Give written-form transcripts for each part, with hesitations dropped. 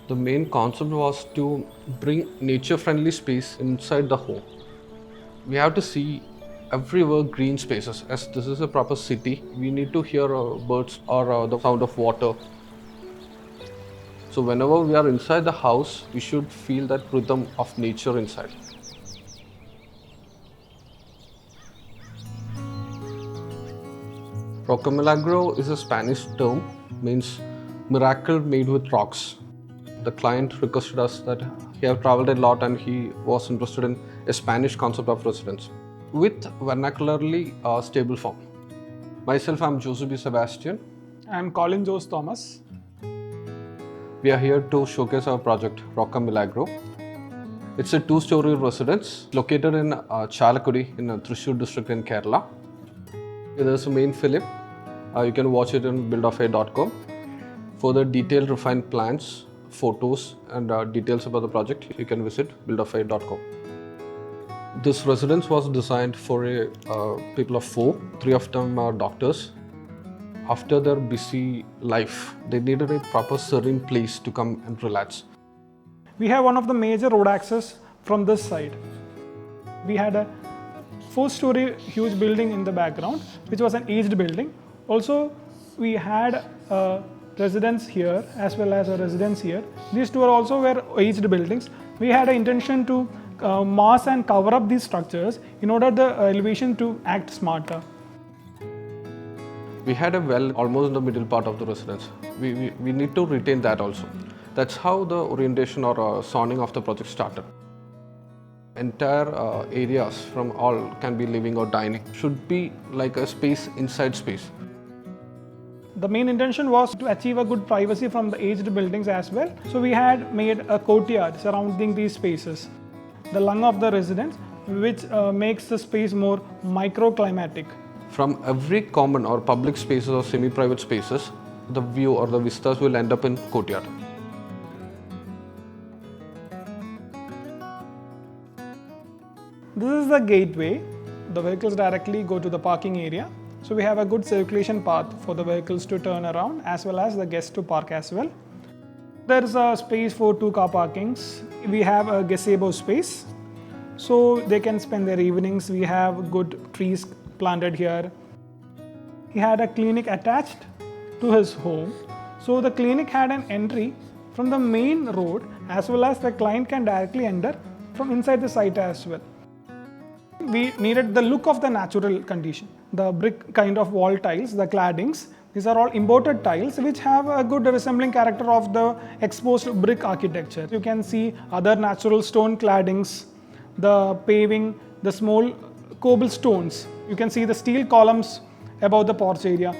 The main concept was to bring nature-friendly space inside the home. We have to see everywhere green spaces. As this is a proper city, we need to hear birds or the sound of water. So whenever we are inside the house, we should feel that rhythm of nature inside. Roca Milagro is a Spanish term, means miracle made with rocks. The client requested us that he have traveled a lot and he was interested in a Spanish concept of residence with vernacularly stable form. Myself, I'm Joseph B. Sebastian. I'm Colin Jose Thomas. We are here to showcase our project, Roca Milagro. It's a two-story residence located in Chalakudi in Thrissur district in Kerala. There's a main film. You can watch it on Buildofy.com. For the detailed refined plans, photos and details about the project, you can visit Buildofy.com. This residence was designed for a people of 4. 3 of them are doctors. After their busy life, they needed a proper serene place to come and relax. We have one of the major road access from this side. We had a 4-story huge building in the background, which was an aged building. Also, we had a residence here as well as a residence here. These two are also were aged buildings. We had an intention to mass and cover up these structures in order the elevation to act smarter. We had a well almost in the middle part of the residence. We need to retain that also. That's how the orientation or zoning of the project started. Entire areas from all can be living or dining should be like a space inside space. The main intention was to achieve a good privacy from the aged buildings as well. So we had made a courtyard surrounding these spaces, the lung of the residence, which makes the space more microclimatic. From every common or public spaces or semi-private spaces, the view or the vistas will end up in courtyard. This is the gateway. The vehicles directly go to the parking area. So we have a good circulation path for the vehicles to turn around as well as the guests to park as well. There is a space for 2 car parkings. We have a gazebo space, so they can spend their evenings. We have good trees planted here. He had a clinic attached to his home. So the clinic had an entry from the main road as well as the client can directly enter from inside the site as well. We needed the look of the natural condition. The brick kind of wall tiles, the claddings, these are all imported tiles which have a good resembling character of the exposed brick architecture. You can see other natural stone claddings, the paving, the small cobblestones. You can see the steel columns above the porch area.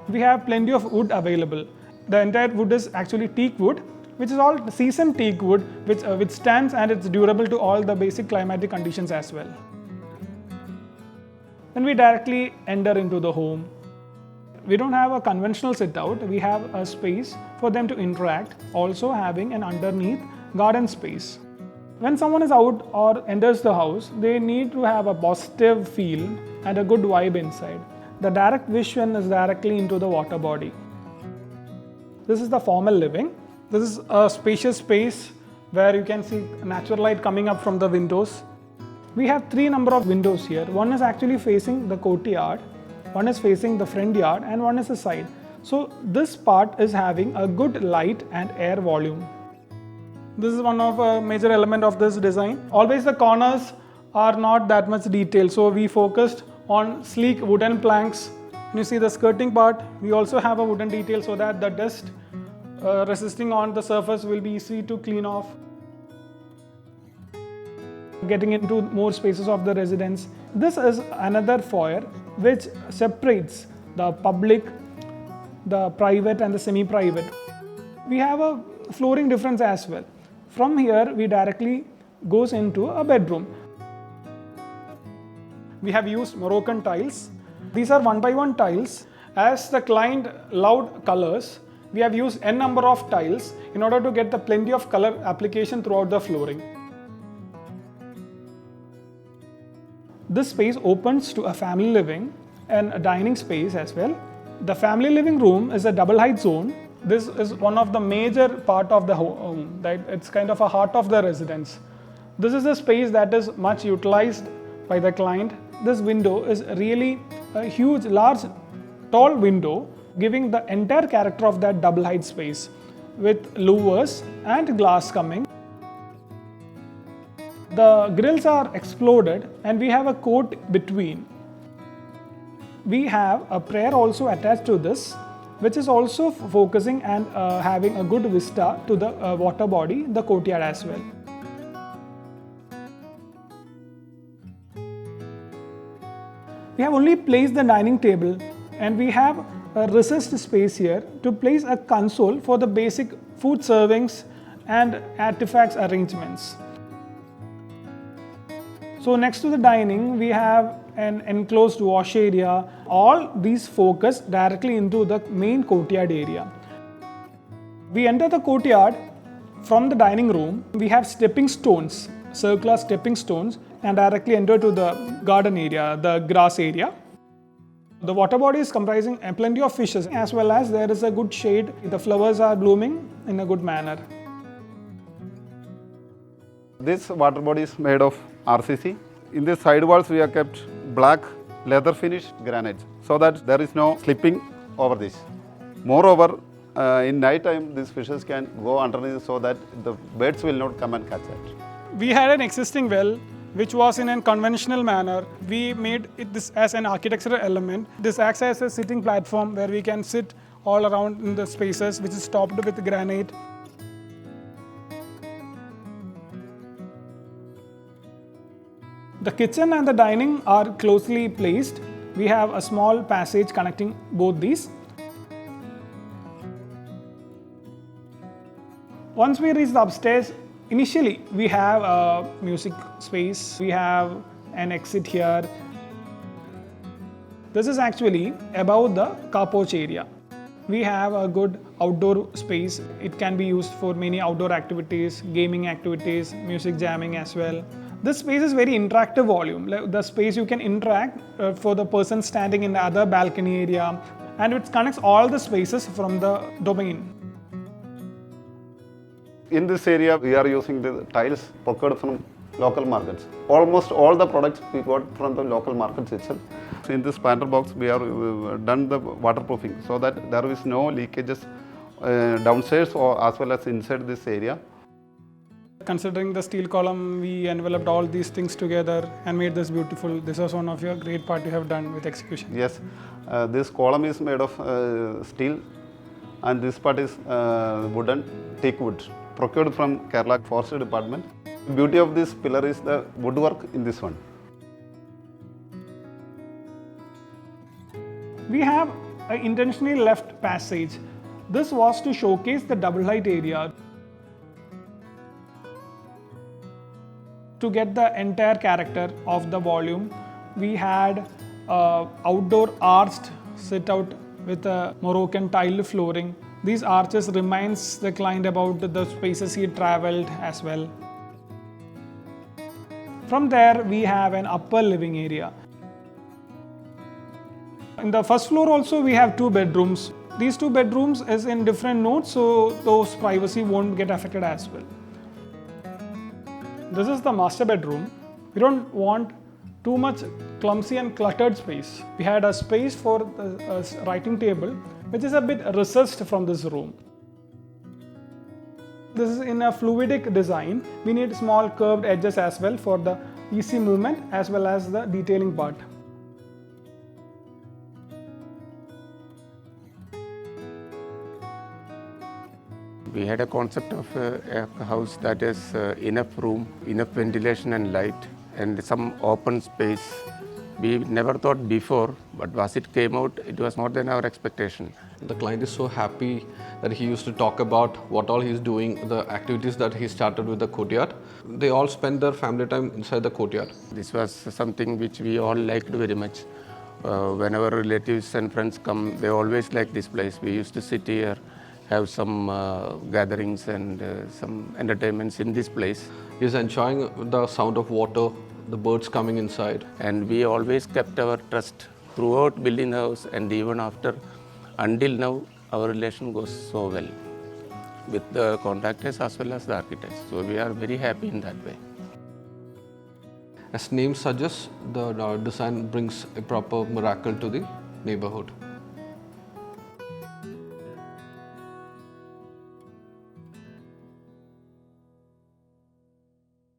We have plenty of wood available. The entire wood is actually teak wood, which is all seasoned teak wood, which withstands and it's durable to all the basic climatic conditions as well. Then we directly enter into the home. We don't have a conventional sit-out, we have a space for them to interact, also having an underneath garden space. When someone is out or enters the house, they need to have a positive feel and a good vibe inside. The direct vision is directly into the water body. This is the formal living. This is a spacious space where you can see natural light coming up from the windows. We have 3 number of windows here. One is actually facing the courtyard, one is facing the front yard and one is the side. So this part is having a good light and air volume. This is one of a major element of this design. Always the corners are not that much detailed, so we focused on sleek wooden planks. When you see the skirting part, we also have a wooden detail so that the dust resisting on the surface will be easy to clean off. Getting into more spaces of the residence. This is another foyer which separates the public, the private and the semi-private. We have a flooring difference as well. From here we directly goes into a bedroom. We have used Moroccan tiles. These are 1x1 tiles. As the client loved colors, we have used n number of tiles in order to get the plenty of color application throughout the flooring. This space opens to a family living and a dining space as well. The family living room is a double height zone. This is one of the major part of the home, right? It's kind of a heart of the residence. This is a space that is much utilized by the client. This window is really a huge, large, tall window, giving the entire character of that double height space with louvers and glass coming. The grills are exploded and we have a court between. We have a prayer also attached to this, which is also focusing and having a good vista to the water body, the courtyard as well. We have only placed the dining table and we have a recessed space here to place a console for the basic food servings and artifacts arrangements. So next to the dining, we have an enclosed wash area. All these focus directly into the main courtyard area. We enter the courtyard from the dining room. We have stepping stones, circular stepping stones, and directly enter to the garden area, the grass area. The water body is comprising plenty of fishes, as well as there is a good shade. The flowers are blooming in a good manner. This water body is made of RCC. In the side walls we have kept black leather finished granite so that there is no slipping over this. Moreover, in night time these fishes can go underneath so that the birds will not come and catch it. We had an existing well which was in a conventional manner. We made this as an architectural element. This acts as a sitting platform where we can sit all around in the spaces, which is topped with granite. The kitchen and the dining are closely placed. We have a small passage connecting both these. Once we reach the upstairs, initially we have a music space. We have an exit here. This is actually above the car porch area. We have a good outdoor space. It can be used for many outdoor activities, gaming activities, music jamming as well. This space is very interactive volume. The space you can interact for the person standing in the other balcony area, and it connects all the spaces from the domain. In this area we are using the tiles procured from local markets. Almost all the products we got from the local markets itself. So in this planter box we have done the waterproofing so that there is no leakages downstairs or as well as inside this area. Considering the steel column, we enveloped all these things together and made this beautiful. This was one of your great part you have done with execution. Yes, this column is made of steel and this part is wooden, teak wood, procured from Kerala Forestry Department. The beauty of this pillar is the woodwork in this one. We have an intentionally left passage. This was to showcase the double height area. To get the entire character of the volume, we had outdoor arched sit out with a Moroccan tiled flooring. These arches reminds the client about the spaces he traveled as well. From there, we have an upper living area. In the first floor also, we have 2 bedrooms. These 2 bedrooms is in different notes, so those privacy won't get affected as well. This is the master bedroom. We don't want too much clumsy and cluttered space. We had a space for the writing table, which is a bit recessed from this room. This is in a fluidic design. We need small curved edges as well for the easy movement as well as the detailing part. We had a concept of a house that is enough room, enough ventilation and light, and some open space. We never thought before, but as it came out, it was more than our expectation. The client is so happy that he used to talk about what all he's doing, the activities that he started with the courtyard. They all spend their family time inside the courtyard. This was something which we all liked very much. Whenever relatives and friends come, they always like this place. We used to sit here, have some gatherings and some entertainments in this place. He's enjoying the sound of water the birds coming inside. And we always kept our trust throughout building the house, and even after, until now, our relation goes so well with the contractors as well as the architects. So we are very happy in that way. As name suggests, the design brings a proper miracle to the neighborhood.